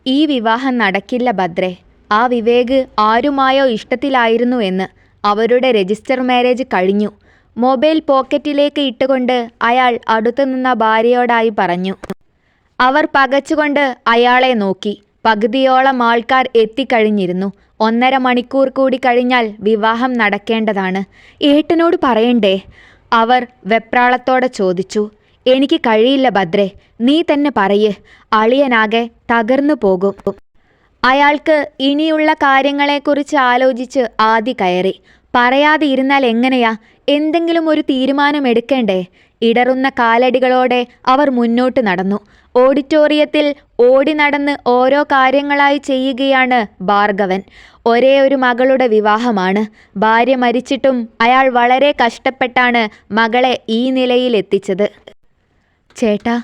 ഈ വിവാഹം നടക്കില്ല ഭദ്രേ. ആ വിവേക് ആരുമായോ ഇഷ്ടത്തിലായിരുന്നു എന്ന്. അവരുടെ രജിസ്റ്റർ മാരേജ് കഴിഞ്ഞു. മൊബൈൽ പോക്കറ്റിലേക്ക് ഇട്ടുകൊണ്ട് അയാൾ അടുത്തുനിന്ന ഭാര്യയോടായി പറഞ്ഞു. അവർ പകച്ചുകൊണ്ട് അയാളെ നോക്കി. പകുതിയോളം ആൾക്കാർ എത്തിക്കഴിഞ്ഞിരുന്നു. 1.5 മണിക്കൂർ കൂടി കഴിഞ്ഞാൽ വിവാഹം നടക്കേണ്ടതാണ്. ഏട്ടനോട് പറയണ്ടേ? അവർ വെപ്രാളത്തോടെ ചോദിച്ചു. എനിക്ക് കഴിയില്ല ഭദ്രേ, നീ തന്നെ പറയ്. അളിയനാകെ തകർന്നു പോകും. അയാൾക്ക് ഇനിയുള്ള കാര്യങ്ങളെക്കുറിച്ച് ആലോചിച്ച് ആദി കയറി. പറയാതെ ഇരുന്നാൽ എങ്ങനെയാ? എന്തെങ്കിലും ഒരു തീരുമാനം എടുക്കണ്ടേ? ഇടറുന്ന കാലടികളോടെ അവർ മുന്നോട്ട് നടന്നു. ഓഡിറ്റോറിയത്തിൽ ഓടി നടന്ന് ഓരോ കാര്യങ്ങളായി ചെയ്യുകയാണ് ഭാർഗവൻ. ഒരേ ഒരു മകളുടെ വിവാഹമാണ്. ഭാര്യ മരിച്ചിട്ടും അയാൾ വളരെ കഷ്ടപ്പെട്ടാണ് മകളെ ഈ നിലയിൽ എത്തിച്ചത്. ചേട്ടാ.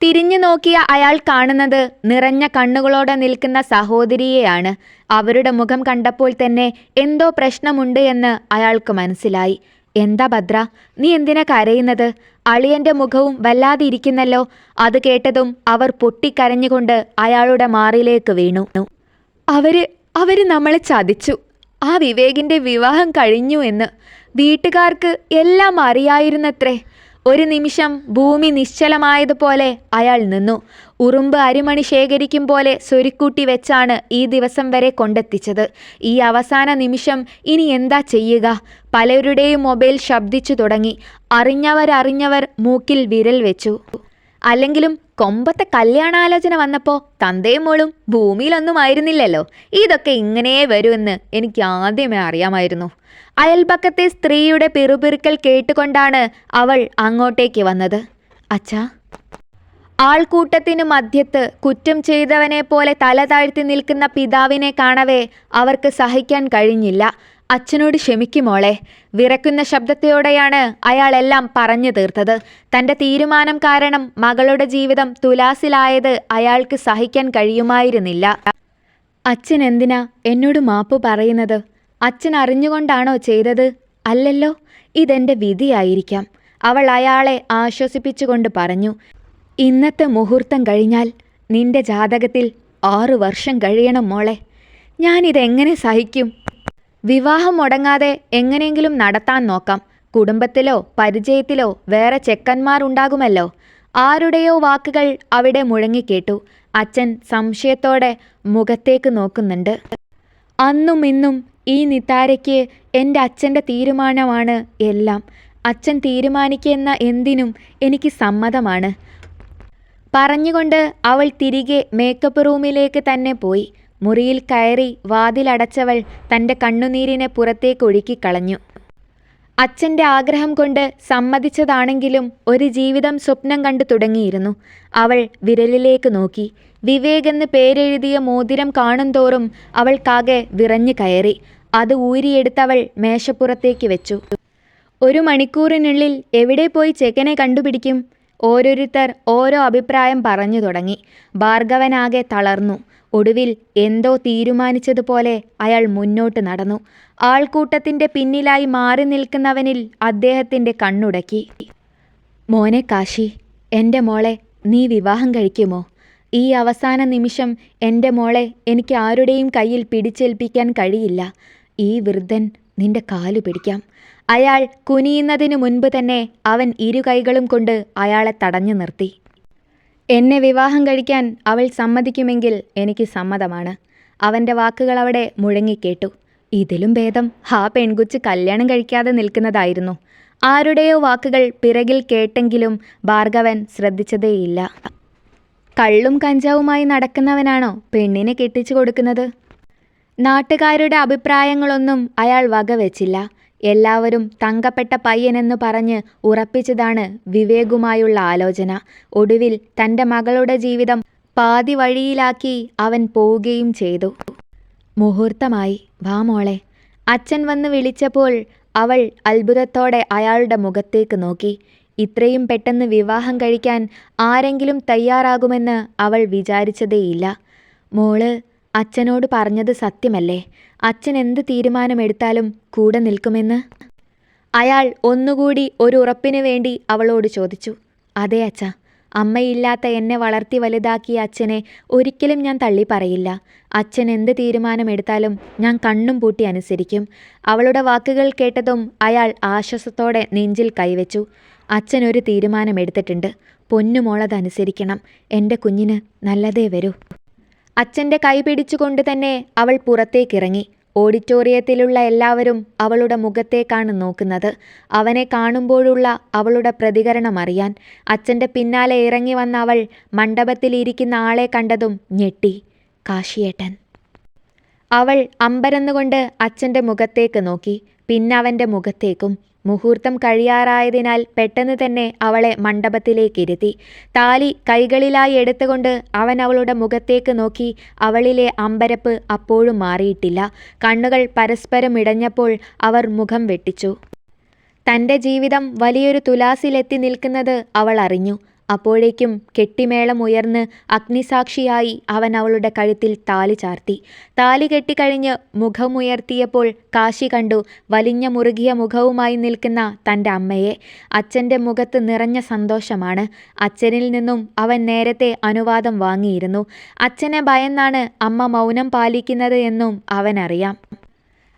തിരിഞ്ഞു നോക്കിയ അയാൾ കാണുന്നത് നിറഞ്ഞ കണ്ണുകളോടെ നിൽക്കുന്ന സഹോദരിയെയാണ്. അവരുടെ മുഖം കണ്ടപ്പോൾ തന്നെ എന്തോ പ്രശ്നമുണ്ട് എന്ന് അയാൾക്ക് മനസ്സിലായി. എന്താ ഭദ്ര, നീ എന്തിനാ കരയുന്നത്? അളിയന്റെ മുഖവും വല്ലാതെ ഇരിക്കുന്നല്ലോ. അത് കേട്ടതും അവർ പൊട്ടിക്കരഞ്ഞുകൊണ്ട് അയാളുടെ മാറിലേക്ക് വീണു. അവര് നമ്മളെ ചതിച്ചു. ആ വിവേകിന്റെ വിവാഹം കഴിഞ്ഞു എന്ന് വീട്ടുകാർക്ക് എല്ലാം അറിയായിരുന്നത്രേ. ഒരു നിമിഷം ഭൂമി നിശ്ചലമായതുപോലെ അയാൾ നിന്നു. ഉറുമ്പ് അരിമണി ശേഖരിക്കും പോലെ സ്വരുക്കൂട്ടി വെച്ചാണ് ഈ ദിവസം വരെ കൊണ്ടെത്തിച്ചത്. ഈ അവസാന നിമിഷം ഇനി എന്താ ചെയ്യുക? പലരുടെയും മൊബൈൽ ശബ്ദിച്ചു തുടങ്ങി. അറിഞ്ഞവർ മൂക്കിൽ വിരൽ വെച്ചു. അല്ലെങ്കിലും കൊമ്പത്തെ കല്യാണാലോചന വന്നപ്പോൾ തന്തയും മോളും ഭൂമിയിലൊന്നും ആയിരുന്നില്ലല്ലോ. ഇതൊക്കെ ഇങ്ങനെ വരുമെന്ന് എനിക്ക് ആദ്യമേ അറിയാമായിരുന്നു. അയൽപക്കത്തെ സ്ത്രീയുടെ പിറുപിറുക്കൽ കേട്ടുകൊണ്ടാണ് അവൾ അങ്ങോട്ടേക്ക് വന്നത്. അച്ഛാ. ആൾക്കൂട്ടത്തിനു മധ്യത്ത് കുറ്റം ചെയ്തവനെ പോലെ തല താഴ്ത്തി നിൽക്കുന്ന പിതാവിനെ കാണവേ അവർക്ക് സഹിക്കാൻ കഴിഞ്ഞില്ല. അച്ഛനോട് ക്ഷമിക്കുമോളെ. വിറക്കുന്ന ശബ്ദത്തോടെയാണ് അയാളെല്ലാം പറഞ്ഞു തീർത്തത്. തൻ്റെ തീരുമാനം കാരണം മകളുടെ ജീവിതം തുലാസിലായത് അയാൾക്ക് സഹിക്കാൻ കഴിയുമായിരുന്നില്ല. അച്ഛൻ എന്തിനാ എന്നോട് മാപ്പ് പറയുന്നത്? അച്ഛൻ അറിഞ്ഞുകൊണ്ടാണോ ചെയ്തത്? അല്ലല്ലോ, ഇതെൻ്റെ വിധിയായിരിക്കാം. അവൾ അയാളെ ആശ്വസിപ്പിച്ചുകൊണ്ട് പറഞ്ഞു. ഇന്നത്തെ മുഹൂർത്തം കഴിഞ്ഞാൽ നിന്റെ ജാതകത്തിൽ 6 വർഷം കഴിയണം മോളെ. ഞാനിതെങ്ങനെ സഹിക്കും? വിവാഹം മുടങ്ങാതെ എങ്ങനെയെങ്കിലും നടത്താൻ നോക്കാം. കുടുംബത്തിലോ പരിചയത്തിലോ വേറെ ചെക്കന്മാരുണ്ടാകുമല്ലോ. ആരുടെയോ വാക്കുകൾ അവിടെ മുഴങ്ങിക്കേട്ടു. അച്ഛൻ സംശയത്തോടെ മുഖത്തേക്ക് നോക്കുന്നുണ്ട്. അന്നും ഇന്നും ഈ നിതാരയ്ക്ക് എൻ്റെ അച്ഛൻ്റെ തീരുമാനമാണ് എല്ലാം. അച്ഛൻ തീരുമാനിക്കുന്ന എന്തിനും എനിക്ക് സമ്മതമാണ്. പറഞ്ഞുകൊണ്ട് അവൾ തിരികെ മേക്കപ്പ് റൂമിലേക്ക് തന്നെ പോയി. മുറിയിൽ കയറി വാതിലടച്ചവൾ തൻ്റെ കണ്ണുനീരിനെ പുറത്തേക്ക് ഒഴുക്കിക്കളഞ്ഞു. അച്ഛൻ്റെ ആഗ്രഹം കൊണ്ട് സമ്മതിച്ചതാണെങ്കിലും ഒരു ജീവിതം സ്വപ്നം കണ്ടു തുടങ്ങിയിരുന്നു. അവൾ വിരലിലേക്ക് നോക്കി. വിവേക് എന്ന് പേരെഴുതിയ മോതിരം കാണുന്തോറും അവൾക്കാകെ വിറഞ്ഞു കയറി. അത് ഊരിയെടുത്തവൾ മേശപ്പുറത്തേക്ക് വെച്ചു. 1 മണിക്കൂറിനുള്ളിൽ എവിടെ പോയി ചെക്കനെ കണ്ടുപിടിക്കും? ഓരോരുത്തർ ഓരോ അഭിപ്രായം പറഞ്ഞു തുടങ്ങി. ഭാർഗവനാകെ തളർന്നു. ഒടുവിൽ എന്തോ തീരുമാനിച്ചതുപോലെ അയാൾ മുന്നോട്ട് നടന്നു. ആൾക്കൂട്ടത്തിൻ്റെ പിന്നിലായി മാറി നിൽക്കുന്നവനിൽ അദ്ദേഹത്തിൻ്റെ കണ്ണുടക്കി. മോനെ കാശി, എൻ്റെ മോളെ നീ വിവാഹം കഴിക്കുമോ? ഈ അവസാന നിമിഷം എൻ്റെ മോളെ എനിക്ക് ആരുടെയും കയ്യിൽ പിടിച്ചേൽപ്പിക്കാൻ കഴിയില്ല. ഈ വൃദ്ധൻ നിന്റെ കാലു പിടിക്കാം. അയാൾ കുനിയുന്നതിനു മുൻപ് തന്നെ അവൻ 2 കൈകളും കൊണ്ട് അയാളെ തടഞ്ഞു നിർത്തി. എന്നെ വിവാഹം കഴിക്കാൻ അവൾ സമ്മതിക്കുമെങ്കിൽ എനിക്ക് സമ്മതമാണ്. അവൻ്റെ വാക്കുകൾ അവിടെ മുഴങ്ങിക്കേട്ടു. ഇതിലും ഭേദം ആ പെൺകുച്ച് കല്യാണം കഴിക്കാതെ നിൽക്കുന്നതായിരുന്നു. ആരുടെയോ വാക്കുകൾ പിറകിൽ കേട്ടെങ്കിലും ഭാർഗവൻ ശ്രദ്ധിച്ചതേയില്ല. കള്ളും കഞ്ചാവുമായി നടക്കുന്നവനാണോ പെണ്ണിനെ കെട്ടിച്ചു കൊടുക്കുന്നത്? നാട്ടുകാരുടെ അഭിപ്രായങ്ങളൊന്നും അയാൾ വകവെച്ചില്ല. എല്ലാവരും തങ്കപ്പെട്ട പയ്യനെന്നു പറഞ്ഞ് ഉറപ്പിച്ചതാണ് വിവേകുമായുള്ള ആലോചന. ഒടുവിൽ തൻ്റെ മകളുടെ ജീവിതം പാതി വഴിയിലാക്കി അവൻ പോവുകയും ചെയ്തു. മുഹൂർത്തമായി, വാ മോളെ. അച്ഛൻ വന്ന് വിളിച്ചപ്പോൾ അവൾ അത്ഭുതത്തോടെ അയാളുടെ മുഖത്തേക്ക് നോക്കി. ഇത്രയും പെട്ടെന്ന് വിവാഹം കഴിക്കാൻ ആരെങ്കിലും തയ്യാറാകുമെന്ന് അവൾ വിചാരിച്ചതേയില്ല. മോള് അച്ഛനോട് പറഞ്ഞത് സത്യമല്ലേ? അച്ഛൻ എന്ത് തീരുമാനമെടുത്താലും കൂടെ നിൽക്കുമെന്ന്? അയാൾ ഒന്നുകൂടി ഒരു ഉറപ്പിനു വേണ്ടി അവളോട് ചോദിച്ചു. അതെ അച്ഛാ. അമ്മയില്ലാത്ത എന്നെ വളർത്തി വലുതാക്കിയ അച്ഛനെ ഒരിക്കലും ഞാൻ തള്ളി പറയില്ല. അച്ഛൻ എന്ത് തീരുമാനമെടുത്താലും ഞാൻ കണ്ണും പൂട്ടി അനുസരിക്കും. അവളുടെ വാക്കുകൾ കേട്ടതും അയാൾ ആശ്വാസത്തോടെ നെഞ്ചിൽ കൈവച്ചു. അച്ഛൻ ഒരു തീരുമാനമെടുത്തിട്ടുണ്ട്. പൊന്നുമോളതനുസരിക്കണം. എൻ്റെ കുഞ്ഞിന് നല്ലതേ വരൂ. അച്ഛൻ്റെ കൈ പിടിച്ചുകൊണ്ട് തന്നെ അവൾ പുറത്തേക്കിറങ്ങി. ഓഡിറ്റോറിയത്തിലുള്ള എല്ലാവരും അവളുടെ മുഖത്തേക്കാണ് നോക്കുന്നത്. അവനെ കാണുമ്പോഴുള്ള അവളുടെ പ്രതികരണം അറിയാൻ. അച്ഛൻ്റെ പിന്നാലെ ഇറങ്ങി വന്ന അവൾ മണ്ഡപത്തിലിരിക്കുന്ന ആളെ കണ്ടതും ഞെട്ടി. കാശിയേട്ടൻ. അവൾ അമ്പരന്നുകൊണ്ട് അച്ഛൻ്റെ മുഖത്തേക്ക് നോക്കി, പിന്നവൻ്റെ മുഖത്തേക്കും. മുഹൂർത്തം കഴിയാറായതിനാൽ പെട്ടെന്ന് തന്നെ അവളെ മണ്ഡപത്തിലേക്കിരുത്തി. താലി കൈകളിലായി എടുത്തുകൊണ്ട് അവൻ അവളുടെ മുഖത്തേക്ക് നോക്കി. അവളിലെ അമ്പരപ്പ് അപ്പോഴും മാറിയിട്ടില്ല. കണ്ണുകൾ പരസ്പരം ഇടഞ്ഞപ്പോൾ അവർ മുഖം വെട്ടിച്ചു. തൻ്റെ ജീവിതം വലിയൊരു തുലാസിലെത്തി നിൽക്കുന്നത് അവൾ അറിഞ്ഞു. അപ്പോഴേക്കും കെട്ടിമേളം ഉയർന്ന് അഗ്നിസാക്ഷിയായി അവൻ അവളുടെ കഴുത്തിൽ താലി ചാർത്തി. താലി കെട്ടിക്കഴിഞ്ഞ് മുഖമുയർത്തിയപ്പോൾ കാശി കണ്ടു വലിഞ്ഞ മുറുകിയ മുഖവുമായി നിൽക്കുന്ന തൻ്റെ അമ്മയെ. അച്ഛൻ്റെ മുഖത്ത് നിറഞ്ഞ സന്തോഷമാണ്. അച്ഛനിൽ നിന്നും അവൻ നേരത്തെ അനുവാദം വാങ്ങിയിരുന്നു. അച്ഛനെ ഭയന്നാണ് അമ്മ മൗനം പാലിക്കുന്നത് എന്നും അവനറിയാം.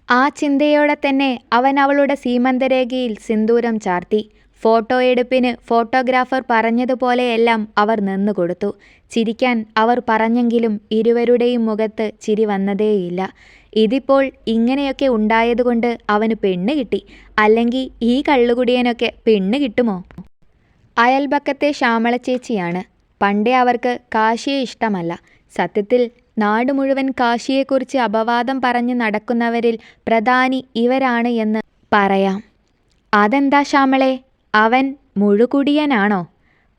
ആ ചിന്തയോടെ തന്നെ അവൻ അവളുടെ സീമന്തരേഖയിൽ സിന്ദൂരം ചാർത്തി. ഫോട്ടോ എടുപ്പിന് ഫോട്ടോഗ്രാഫർ പറഞ്ഞതുപോലെയെല്ലാം അവർ നിന്നുകൊടുത്തു. ചിരിക്കാൻ അവർ പറഞ്ഞെങ്കിലും ഇരുവരുടെയും മുഖത്ത് ചിരി വന്നതേയില്ല. ഇതിപ്പോൾ ഇങ്ങനെയൊക്കെ ഉണ്ടായതുകൊണ്ട് അവന് പെണ്ണ് കിട്ടി. അല്ലെങ്കിൽ ഈ കള്ളുകുടിയനൊക്കെ പെണ്ണ് കിട്ടുമോ? അയൽപക്കത്തെ ശ്യാമള ചേച്ചിയാണ്. പണ്ടേ അവർക്ക് കാശിയെ ഇഷ്ടമല്ല. സത്യത്തിൽ നാട് മുഴുവൻ കാശിയെക്കുറിച്ച് അപവാദം പറഞ്ഞ് നടക്കുന്നവരിൽ പ്രധാനി ഇവരാണ് എന്ന് പറയാം. അതെന്താ ശ്യാമളെ, അവൻ മുഴുകുടിയനാണോ?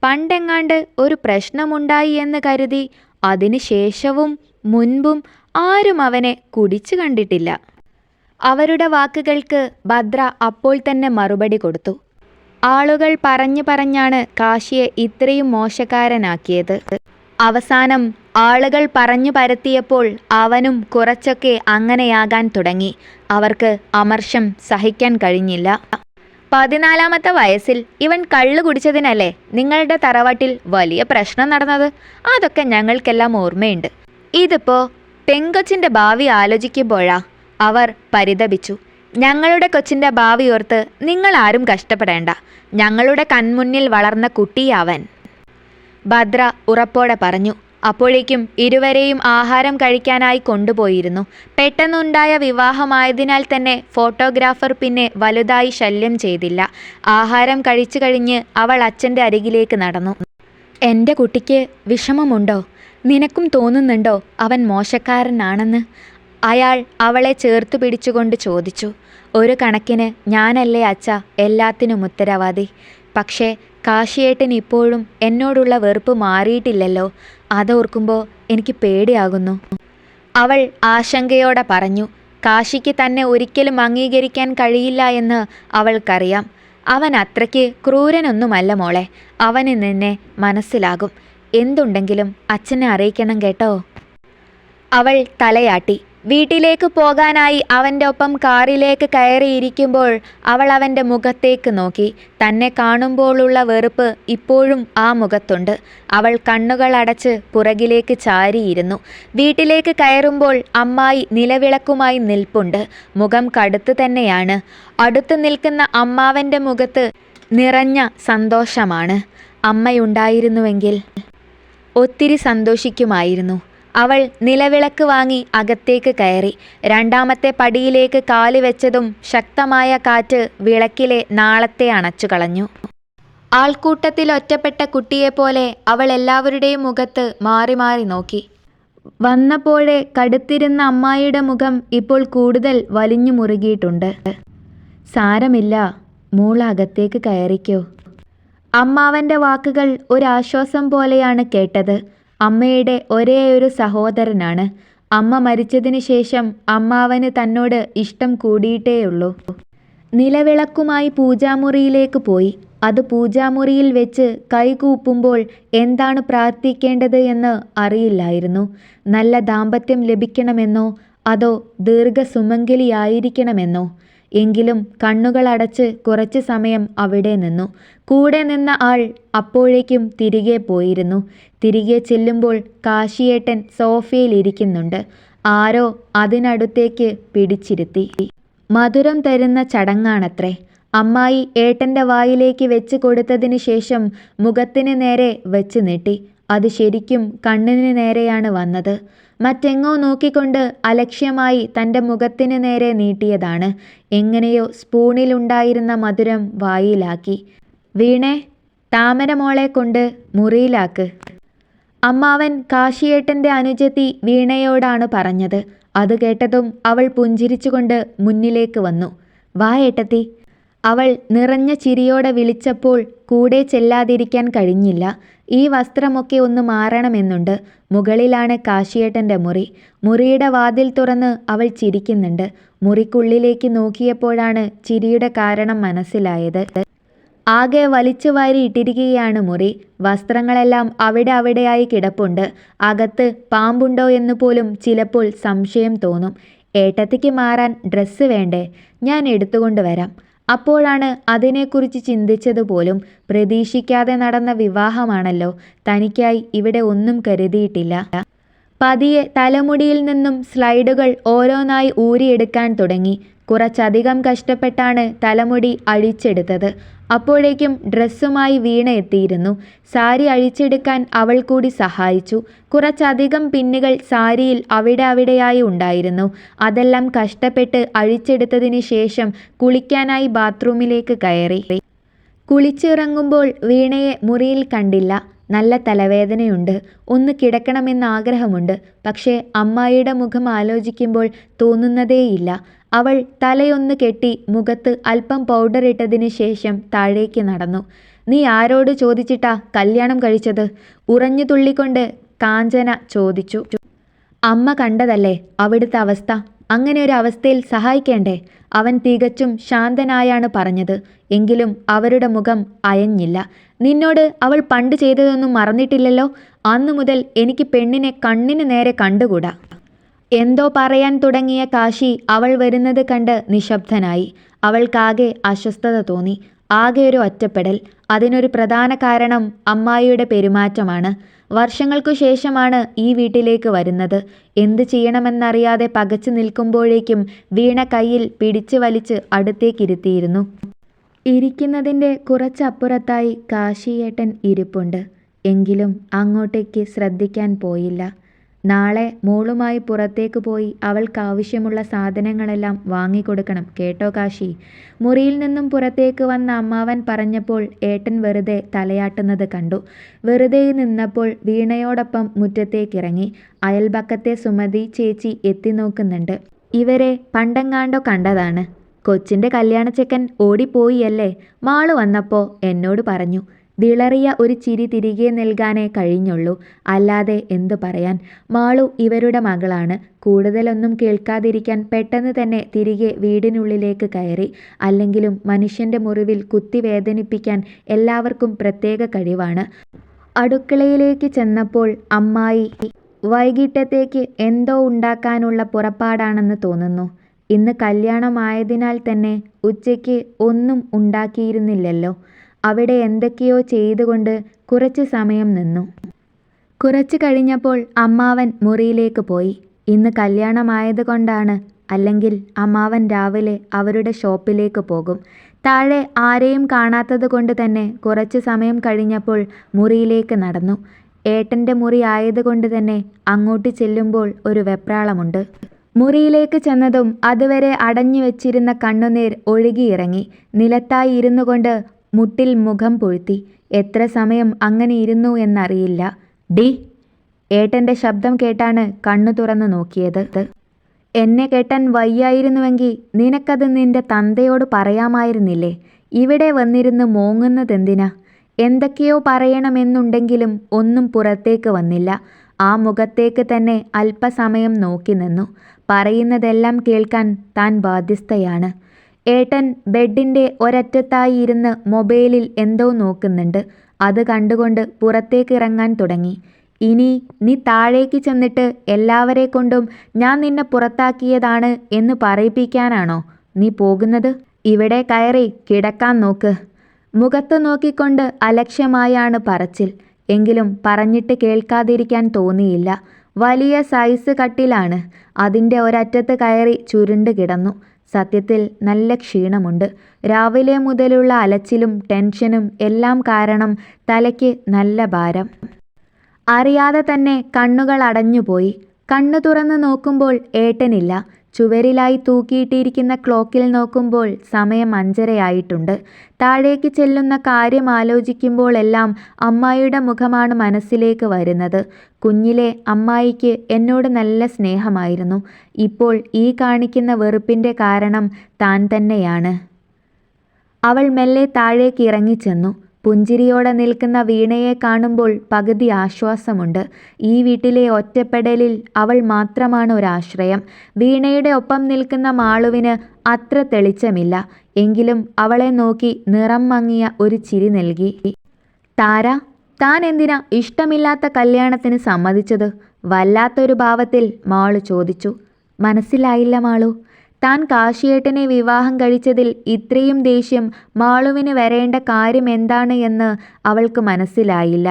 പണ്ടെങ്ങാണ്ട് ഒരു പ്രശ്നമുണ്ടായി എന്ന് കരുതി അതിന് ശേഷവും മുൻപും ആരും അവനെ കുടിച്ചു കണ്ടിട്ടില്ല. അവരുടെ വാക്കുകൾക്ക് ഭദ്ര അപ്പോൾ തന്നെ മറുപടി കൊടുത്തു. ആളുകൾ പറഞ്ഞാണ് കാശിയെ ഇത്രയും മോശക്കാരനാക്കിയത്. അവസാനം ആളുകൾ പറഞ്ഞു പരത്തിയപ്പോൾ അവനും കുറച്ചൊക്കെ അങ്ങനെയാകാൻ തുടങ്ങി. അവർക്ക് അമർഷം സഹിക്കാൻ കഴിഞ്ഞില്ല. 14-ാമത്തെ വയസ്സിൽ ഇവൻ കള്ളു കുടിച്ചതിനല്ലേ നിങ്ങളുടെ തറവാട്ടിൽ വലിയ പ്രശ്നം നടന്നത്? അതൊക്കെ ഞങ്ങൾക്കെല്ലാം ഓർമ്മയുണ്ട്. ഇതിപ്പോ പെങ്കൊച്ചിൻ്റെ ഭാവി ആലോചിക്കുമ്പോഴാ. അവർ പരിതപിച്ചു. ഞങ്ങളുടെ കൊച്ചിൻ്റെ ഭാവി ഓർത്ത് നിങ്ങളാരും കഷ്ടപ്പെടേണ്ട. ഞങ്ങളുടെ കൺമുന്നിൽ വളർന്ന കുട്ടിയവൻ, ഭദ്ര ഉറപ്പോടെ പറഞ്ഞു. അപ്പോഴേക്കും ഇരുവരെയും ആഹാരം കഴിക്കാനായി കൊണ്ടുപോയിരുന്നു. പെട്ടെന്നുണ്ടായ വിവാഹമായതിനാൽ തന്നെ ഫോട്ടോഗ്രാഫർ പിന്നെ വലുതായി ശല്യം ചെയ്തില്ല. ആഹാരം കഴിച്ചു കഴിഞ്ഞ് അവൾ അച്ഛൻ്റെ അരികിലേക്ക് നടന്നു. എൻ്റെ കുട്ടിക്ക് വിഷമമുണ്ടോ? നിനക്കും തോന്നുന്നുണ്ടോ അവൻ മോശക്കാരനാണെന്ന്? അയാൾ അവളെ ചേർത്ത് പിടിച്ചുകൊണ്ട് ചോദിച്ചു. ഒരു കണക്കിന് ഞാനല്ലേ അച്ഛ എല്ലാത്തിനും ഉത്തരവാദി. പക്ഷേ കാശിയേട്ടൻ ഇപ്പോഴും എന്നോടുള്ള വെറുപ്പ് മാറിയിട്ടില്ലല്ലോ. അതോർക്കുമ്പോൾ എനിക്ക് പേടിയാകുന്നു. അവൾ ആശങ്കയോടെ പറഞ്ഞു. കാശിക്ക് തന്നെ ഒരിക്കലും അംഗീകരിക്കാൻ കഴിയില്ല എന്ന് അവൾക്കറിയാം. അവൻ അത്രയ്ക്ക് ക്രൂരനൊന്നുമല്ല മോളെ. അവന് നിന്നെ മനസ്സിലാകും. എന്തുണ്ടെങ്കിലും അച്ഛനെ അറിയിക്കണം കേട്ടോ. അവൾ തലയാട്ടി. വീട്ടിലേക്ക് പോകാനായി അവൻ്റെ ഒപ്പം കാറിലേക്ക് കയറിയിരിക്കുമ്പോൾ അവൾ അവൻ്റെ മുഖത്തേക്ക് നോക്കി. തന്നെ കാണുമ്പോഴുള്ള വെറുപ്പ് ഇപ്പോഴും ആ മുഖത്തുണ്ട്. അവൾ കണ്ണുകൾ അടച്ച് പുറകിലേക്ക് ചാരിയിരുന്നു. വീട്ടിലേക്ക് കയറുമ്പോൾ അമ്മായി നിലവിളക്കുമായി നിൽപ്പുണ്ട്. മുഖം കടുത്ത് തന്നെയാണ്. അടുത്ത് നിൽക്കുന്ന അമ്മാവൻ്റെ മുഖത്ത് നിറഞ്ഞ സന്തോഷമാണ്. അമ്മയുണ്ടായിരുന്നുവെങ്കിൽ ഒത്തിരി സന്തോഷിക്കുമായിരുന്നു. അവൾ നിലവിളക്ക് വാങ്ങി അകത്തേക്ക് കയറി. 2-ാമത്തെ പടിയിലേക്ക് കാല് വെച്ചതും ശക്തമായ കാറ്റ് വിളക്കിലെ നാളത്തെ അണച്ചു കളഞ്ഞു. ആൾക്കൂട്ടത്തിൽ ഒറ്റപ്പെട്ട കുട്ടിയെപ്പോലെ അവൾ എല്ലാവരുടെയും മുഖത്ത് മാറി മാറി നോക്കി. വന്നപ്പോഴേ കടുത്തിരുന്ന അമ്മായിയുടെ മുഖം ഇപ്പോൾ കൂടുതൽ വലിഞ്ഞു മുറുകിയിട്ടുണ്ട്. സാരമില്ല, മോൾ അകത്തേക്ക് കയറിക്കോ. അമ്മാവൻ്റെ വാക്കുകൾ ഒരാശ്വാസം പോലെയാണ് കേട്ടത്. അമ്മയുടെ ഒരേയൊരു സഹോദരനാണ്. അമ്മ മരിച്ചതിന് ശേഷം അമ്മാവന് തന്നോട് ഇഷ്ടം കൂടിയിട്ടേയുള്ളൂ. നിലവിളക്കുമായി പൂജാമുറിയിലേക്ക് പോയി. അത് പൂജാമുറിയിൽ വെച്ച് കൈകൂപ്പുമ്പോൾ എന്താണ് പ്രാർത്ഥിക്കേണ്ടത് എന്ന് അറിയില്ലായിരുന്നു. നല്ല ദാമ്പത്യം ലഭിക്കണമെന്നോ അതോ ദീർഘസുമംഗലിയായിരിക്കണമെന്നോ? എങ്കിലും കണ്ണുകളടച്ച് കുറച്ചു സമയം അവിടെ നിന്നു. കൂടെ നിന്ന ആൾ അപ്പോഴേക്കും തിരികെ പോയിരുന്നു. തിരികെ ചെല്ലുമ്പോൾ കാശിയേട്ടൻ സോഫയിലിരിക്കുന്നുണ്ട്. ആരോ അതിനടുത്തേക്ക് പിടിച്ചിരുത്തി. മധുരം തരുന്ന ചടങ്ങാണത്രേ. അമ്മായി ഏട്ടൻ്റെ വായിലേക്ക് വെച്ച് കൊടുത്തതിന് ശേഷം മുഖത്തിന് നേരെ വെച്ച് നീട്ടി. അത് ശരിക്കും കണ്ണിന് നേരെയാണ് വന്നത്. മറ്റെങ്ങോ നോക്കിക്കൊണ്ട് അലക്ഷ്യമായി തൻ്റെ മുഖത്തിന് നേരെ നീട്ടിയതാണ്. എങ്ങനെയോ സ്പൂണിലുണ്ടായിരുന്ന മധുരം വായിലാക്കി. വീണേ, താമരമോളെ കൊണ്ട് മുറിയിലാക്ക്. അമ്മാവൻ കാശിയേട്ടൻ്റെ അനുജത്തി വീണയോടാണ് പറഞ്ഞത്. അത് കേട്ടതും അവൾ പുഞ്ചിരിച്ചുകൊണ്ട് മുന്നിലേക്ക് വന്നു. വാ ഏട്ടത്തി. അവൾ നിറഞ്ഞ ചിരിയോടെ വിളിച്ചപ്പോൾ കൂടെ ചെല്ലാതിരിക്കാൻ കഴിഞ്ഞില്ല. ഈ വസ്ത്രമൊക്കെ ഒന്ന് മാറണമെന്നുണ്ട്. മുകളിലാണ് കാശിയേട്ടൻ്റെ മുറി. മുറിയുടെ വാതിൽ തുറന്ന് അവൾ ചിരിക്കുന്നുണ്ട്. മുറിക്കുള്ളിലേക്ക് നോക്കിയപ്പോഴാണ് ചിരിയുടെ കാരണം മനസ്സിലായത്. ആകെ വലിച്ചു വാരി ഇട്ടിരിക്കുകയാണ് മുറി. വസ്ത്രങ്ങളെല്ലാം അവിടെയായി കിടപ്പുണ്ട്. അകത്ത് പാമ്പുണ്ടോ എന്ന് പോലും ചിലപ്പോൾ സംശയം തോന്നും. ഏട്ടത്തിക്ക് മാറാൻ ഡ്രസ്സ് വേണ്ടേ? ഞാൻ എടുത്തുകൊണ്ട് വരാം. അപ്പോഴാണ് അതിനെക്കുറിച്ച് ചിന്തിച്ചത് പോലും. പ്രതീക്ഷിക്കാതെ നടന്ന വിവാഹമാണല്ലോ. തനിക്കായി ഇവിടെ ഒന്നും കരുതിയിട്ടില്ല. പതിയെ തലമുടിയിൽ നിന്നും സ്ലൈഡുകൾ ഓരോന്നായി ഊരിയെടുക്കാൻ തുടങ്ങി. കുറച്ചധികം കഷ്ടപ്പെട്ടാണ് തലമുടി അഴിച്ചെടുത്തത്. അപ്പോഴേക്കും ഡ്രസ്സുമായി വീണ എത്തിയിരുന്നു. സാരി അഴിച്ചെടുക്കാൻ അവൾ കൂടി സഹായിച്ചു. കുറച്ചധികം പിന്നുകൾ സാരിയിൽ അവിടെയായി ഉണ്ടായിരുന്നു. അതെല്ലാം കഷ്ടപ്പെട്ട് അഴിച്ചെടുത്തതിന് ശേഷം കുളിക്കാനായി ബാത്റൂമിലേക്ക് കയറി. കുളിച്ചിറങ്ങുമ്പോൾ വീണയെ മുറിയിൽ കണ്ടില്ല. നല്ല തലവേദനയുണ്ട്. ഒന്ന് കിടക്കണമെന്ന് ആഗ്രഹമുണ്ട്. പക്ഷേ അമ്മായിയുടെ മുഖം ആലോചിക്കുമ്പോൾ തോന്നുന്നതേയില്ല. അവൾ തലയൊന്ന് കെട്ടി മുഖത്ത് അല്പം പൗഡർ ഇട്ടതിന് ശേഷം താഴേക്ക് നടന്നു. നീ ആരോട് ചോദിച്ചിട്ടാ കല്യാണം കഴിച്ചത്? ഉറഞ്ഞു തുള്ളിക്കൊണ്ട് കാഞ്ചന ചോദിച്ചു. അമ്മ കണ്ടതല്ലേ അവിടുത്തെ അവസ്ഥ. അങ്ങനെ ഒരു അവസ്ഥയിൽ സഹായിക്കേണ്ടേ? അവൻ തികച്ചും ശാന്തനായാണ് പറഞ്ഞത്. എങ്കിലും അവരുടെ മുഖം അയഞ്ഞില്ല. നിന്നോട് അവൾ പണ്ട് ചെയ്തതൊന്നും മറന്നിട്ടില്ലല്ലോ. അന്നു മുതൽ എനിക്ക് പെണ്ണിനെ കണ്ണിന് നേരെ കണ്ടുകൂടാ. എന്തോ പറയാൻ തുടങ്ങിയ കാശി അവൾ വരുന്നത് കണ്ട് നിശബ്ദനായി. അവൾക്കാകെ അസ്വസ്ഥത തോന്നി. ആകെ ഒരു ഒറ്റപ്പെടൽ. അതിനൊരു പ്രധാന കാരണം അമ്മായിയുടെ പെരുമാറ്റമാണ്. വർഷങ്ങൾക്കു ശേഷമാണ് ഈ വീട്ടിലേക്ക് വരുന്നത്. എന്ത് ചെയ്യണമെന്നറിയാതെ പകച്ചു നിൽക്കുമ്പോഴേക്കും വീണ കയ്യിൽ പിടിച്ചു വലിച്ച് അടുത്തേക്കിരുത്തിയിരുന്നു. ഇരിക്കുന്നതിൻ്റെ കുറച്ചപ്പുറത്തായി കാശിയേട്ടൻ ഇരിപ്പുണ്ട്. എങ്കിലും അങ്ങോട്ടേക്ക് ശ്രദ്ധിക്കാൻ പോയില്ല. നാളെ മോളുമായി പുറത്തേക്ക് പോയി അവൾക്കാവശ്യമുള്ള സാധനങ്ങളെല്ലാം വാങ്ങിക്കൊടുക്കണം കേട്ടോ കാശി. മുറിയിൽ നിന്നും പുറത്തേക്ക് വന്ന അമ്മാവൻ പറഞ്ഞപ്പോൾ ഏട്ടൻ വെറുതെ തലയാട്ടുന്നത് കണ്ടു. വെറുതെ നിന്നപ്പോൾ വീണയോടൊപ്പം മുറ്റത്തേക്കിറങ്ങി. അയൽപക്കത്തെ സുമതി ചേച്ചി എത്തി നോക്കുന്നുണ്ട്. ഇവരെ പണ്ടെങ്ങാണ്ടോ കണ്ടതാണ്. കൊച്ചിൻ്റെ കല്യാണച്ചെക്കൻ ഓടിപ്പോയി അല്ലേ? മാള് വന്നപ്പോൾ എന്നോട് പറഞ്ഞു. വിളറിയ ഒരു ചിരി തിരികെ നൽകാനേ കഴിഞ്ഞുള്ളൂ. അല്ലാതെ എന്തു പറയാൻ. മാളു ഇവരുടെ മകളാണ്. കൂടുതലൊന്നും കേൾക്കാതിരിക്കാൻ പെട്ടെന്ന് തന്നെ തിരികെ വീടിനുള്ളിലേക്ക് കയറി. അല്ലെങ്കിലും മനുഷ്യൻ്റെ മുറിവിൽ കുത്തി വേദനിപ്പിക്കാൻ എല്ലാവർക്കും പ്രത്യേക കഴിവാണ്. അടുക്കളയിലേക്ക് ചെന്നപ്പോൾ അമ്മായി വൈകിട്ടത്തേക്ക് എന്തോ ഉണ്ടാക്കാനുള്ള പുറപ്പാടാണെന്ന് തോന്നുന്നു. ഇന്ന് കല്യാണമായതിനാൽ തന്നെ ഉച്ചയ്ക്ക് ഒന്നും ഉണ്ടാക്കിയിരുന്നില്ലല്ലോ. അവിടെ എന്തൊക്കെയോ ചെയ്തുകൊണ്ട് കുറച്ച് സമയം നിന്നു. കുറച്ച് കഴിഞ്ഞപ്പോൾ അമ്മാവൻ മുറിയിലേക്ക് പോയി. ഇന്ന് കല്യാണമായതുകൊണ്ടാണ്. അല്ലെങ്കിൽ അമ്മാവൻ രാവിലെ അവരുടെ ഷോപ്പിലേക്ക് പോകും. താഴെ ആരെയും കാണാത്തത് കൊണ്ട് തന്നെ കുറച്ച് സമയം കഴിഞ്ഞപ്പോൾ മുറിയിലേക്ക് നടന്നു. ഏട്ടൻ്റെ മുറി ആയതുകൊണ്ട് തന്നെ അങ്ങോട്ട് ചെല്ലുമ്പോൾ ഒരു വെപ്രാളമുണ്ട്. മുറിയിലേക്ക് ചെന്നതും അതുവരെ അടഞ്ഞു വെച്ചിരുന്ന കണ്ണുനീർ ഒഴുകിയിറങ്ങി. നിലത്തായി ഇരുന്നു കൊണ്ട് മുട്ടിൽ മുഖം പൊഴുത്തി. എത്ര സമയം അങ്ങനെ ഇരുന്നു എന്നറിയില്ല. ഡി, ഏട്ടൻ്റെ ശബ്ദം കേട്ടാണ് കണ്ണു തുറന്നു നോക്കിയത്. എന്നെ കേട്ടാൻ വയ്യായിരുന്നുവെങ്കിൽ നിനക്കത് നിന്റെ തന്തയോട് പറയാമായിരുന്നില്ലേ? ഇവിടെ വന്നിരുന്ന് മോങ്ങുന്നതെന്തിനാ? എന്തൊക്കെയോ പറയണമെന്നുണ്ടെങ്കിലും ഒന്നും പുറത്തേക്ക് വന്നില്ല. ആ മുഖത്തേക്ക് തന്നെ അല്പസമയം നോക്കി നിന്നു. പറയുന്നതെല്ലാം കേൾക്കാൻ താൻ ബാധ്യസ്ഥയാണ്. ഏട്ടൻ ബെഡിൻ്റെ ഒരറ്റത്തായി ഇരുന്ന് മൊബൈലിൽ എന്തോ നോക്കുന്നുണ്ട്. അത് കണ്ടുകൊണ്ട് പുറത്തേക്ക് ഇറങ്ങാൻ തുടങ്ങി. ഇനി നീ താഴേക്ക് ചെന്നിട്ട് എല്ലാവരെ കൊണ്ടും ഞാൻ നിന്നെ പുറത്താക്കിയതാണ് എന്ന് പറയിപ്പിക്കാനാണോ? നീ പോകുന്നത്? ഇവിടെ കയറി കിടക്കാൻ നോക്ക്. മുഖത്ത് നോക്കിക്കൊണ്ട് അലക്ഷ്യമായാണ് പറച്ചിൽ. എങ്കിലും പറഞ്ഞിട്ട് കേൾക്കാതിരിക്കാൻ തോന്നിയില്ല. വലിയ സൈസ് കട്ടിലാണ്. അതിൻ്റെ ഒരറ്റത്ത് കയറി ചുരുണ്ട് കിടന്നു. സത്യത്തിൽ നല്ല ക്ഷീണമുണ്ട്. രാവിലെ മുതലുള്ള അലച്ചിലും ടെൻഷനും എല്ലാം കാരണം തലയ്ക്ക് നല്ല ഭാരം. അറിയാതെ തന്നെ കണ്ണുകൾ അടഞ്ഞുപോയി. കണ്ണു തുറന്ന് നോക്കുമ്പോൾ ഏട്ടനില്ല. ചുവരിലായി തൂക്കിയിട്ടിരിക്കുന്ന ക്ലോക്കിൽ നോക്കുമ്പോൾ സമയം 5:30 താഴേക്ക് ചെല്ലുന്ന കാര്യം ആലോചിക്കുമ്പോഴെല്ലാം അമ്മായിയുടെ മുഖമാണ് മനസ്സിലേക്ക് വരുന്നത്. കുഞ്ഞിലെ അമ്മായിക്ക് എന്നോട് നല്ല സ്നേഹമായിരുന്നു. ഇപ്പോൾ ഈ കാണിക്കുന്ന വെറുപ്പിൻ്റെ കാരണം താൻ തന്നെയാണ്. അവൾ മെല്ലെ താഴേക്ക് ഇറങ്ങിച്ചെന്നു. പുഞ്ചിരിയോടെ നിൽക്കുന്ന വീണയെ കാണുമ്പോൾ പകുതി ആശ്വാസമുണ്ട്. ഈ വീട്ടിലെ ഒറ്റപ്പെടലിൽ അവൾ മാത്രമാണ് ഒരാശ്രയം. വീണയുടെ ഒപ്പം നിൽക്കുന്ന മാളുവിന് അത്ര തെളിച്ചമില്ല. എങ്കിലും അവളെ നോക്കി നിറം മങ്ങിയ ഒരു ചിരി നൽകി. താര, താൻ എന്തിനാ ഇഷ്ടമില്ലാത്ത കല്യാണത്തിന് സമ്മതിച്ചത്? വല്ലാത്തൊരു ഭാവത്തിൽ മാളു ചോദിച്ചു. മനസ്സിലായില്ല മാളു. താൻ കാശിയേട്ടനെ വിവാഹം കഴിച്ചതിൽ ഇത്രയും ദേഷ്യം മാളുവിന് വരേണ്ട കാര്യം എന്താണ് എന്ന് അവൾക്ക് മനസ്സിലായില്ല.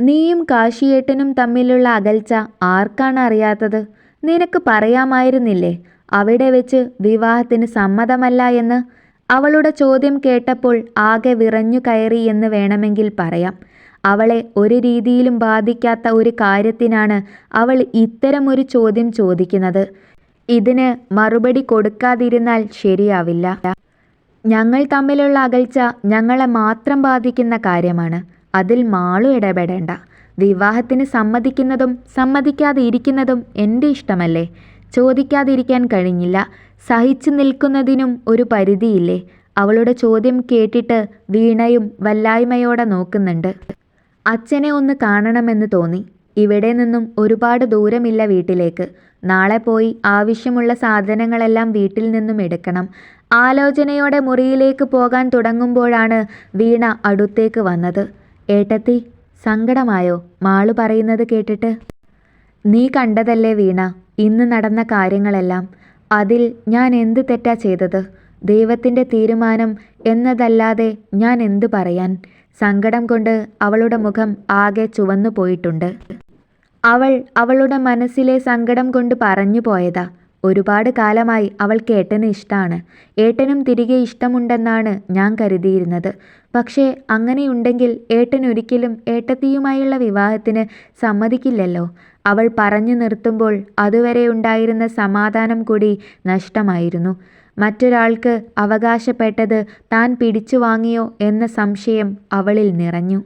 നീയും കാശിയേട്ടനും തമ്മിലുള്ള അകൽച്ച ആർക്കാണ് അറിയാത്തത്? നിനക്ക് പറയാമായിരുന്നില്ലേ അവിടെ വെച്ച് വിവാഹത്തിന് സമ്മതമല്ല എന്ന്? അവളുടെ ചോദ്യം കേട്ടപ്പോൾ ആകെ വിറഞ്ഞു കയറി എന്ന് വേണമെങ്കിൽ പറയാം. അവളെ ഒരു രീതിയിലും ബാധിക്കാത്ത ഒരു കാര്യത്തിനാണ് അവൾ ഇത്തരമൊരു ചോദ്യം ചോദിക്കുന്നത്. ഇതിന് മറുപടി കൊടുക്കാതിരുന്നാൽ ശരിയാവില്ല. ഞങ്ങൾ തമ്മിലുള്ള അകൽച്ച ഞങ്ങളെ മാത്രം ബാധിക്കുന്ന കാര്യമാണ്. അതിൽ മാളു ഇടപെടേണ്ട. വിവാഹത്തിന് സമ്മതിക്കുന്നതും സമ്മതിക്കാതെ ഇരിക്കുന്നതും എൻ്റെ ഇഷ്ടമല്ലേ? ചോദിക്കാതിരിക്കാൻ കഴിഞ്ഞില്ല. സഹിച്ചു നിൽക്കുന്നതിനും ഒരു പരിധിയില്ലേ? അവളുടെ ചോദ്യം കേട്ടിട്ട് വീണയും വല്ലായ്മയോടെ നോക്കുന്നുണ്ട്. അച്ഛനെ ഒന്ന് കാണണമെന്ന് തോന്നി. ഇവിടെ നിന്നും ഒരുപാട് ദൂരമില്ല വീട്ടിലേക്ക്. നാളെ പോയി ആവശ്യമുള്ള സാധനങ്ങളെല്ലാം വീട്ടിൽ നിന്നും എടുക്കണം. ആലോചനയോടെ മുറിയിലേക്ക് പോകാൻ തുടങ്ങുമ്പോഴാണ് വീണ അടുത്തേക്ക് വന്നത്. ഏട്ടത്തി, സങ്കടമായോ മാളു പറയുന്നത് കേട്ടിട്ട്? നീ കണ്ടതല്ലേ വീണ ഇന്ന് നടന്ന കാര്യങ്ങളെല്ലാം. അതിൽ ഞാൻ എന്ത് തെറ്റാ ചെയ്തത്? ദൈവത്തിൻ്റെ തീരുമാനം എന്നതല്ലാതെ ഞാൻ എന്ത് പറയാൻ? സങ്കടം കൊണ്ട് അവളുടെ മുഖം ആകെ ചുവന്നു പോയിട്ടുണ്ട്. അവൾ അവളുടെ മനസ്സിലെ സങ്കടം കൊണ്ട് പറഞ്ഞു പോയതാ. ഒരുപാട് കാലമായി അവൾക്ക് ഏട്ടന് ഇഷ്ടമാണ്. ഏട്ടനും തിരികെ ഇഷ്ടമുണ്ടെന്നാണ് ഞാൻ കരുതിയിരുന്നത്. പക്ഷേ അങ്ങനെയുണ്ടെങ്കിൽ ഏട്ടൻ ഒരിക്കലും ഏട്ടത്തിയുമായുള്ള വിവാഹത്തിന് സമ്മതിക്കില്ലല്ലോ. അവൾ പറഞ്ഞു നിർത്തുമ്പോൾ അതുവരെ ഉണ്ടായിരുന്ന സമാധാനം കൂടി നഷ്ടമായിരുന്നു. മറ്റൊരാൾക്ക് അവകാശപ്പെട്ടത് താൻ പിടിച്ചു വാങ്ങിയോ എന്ന സംശയം അവളിൽ നിറഞ്ഞു.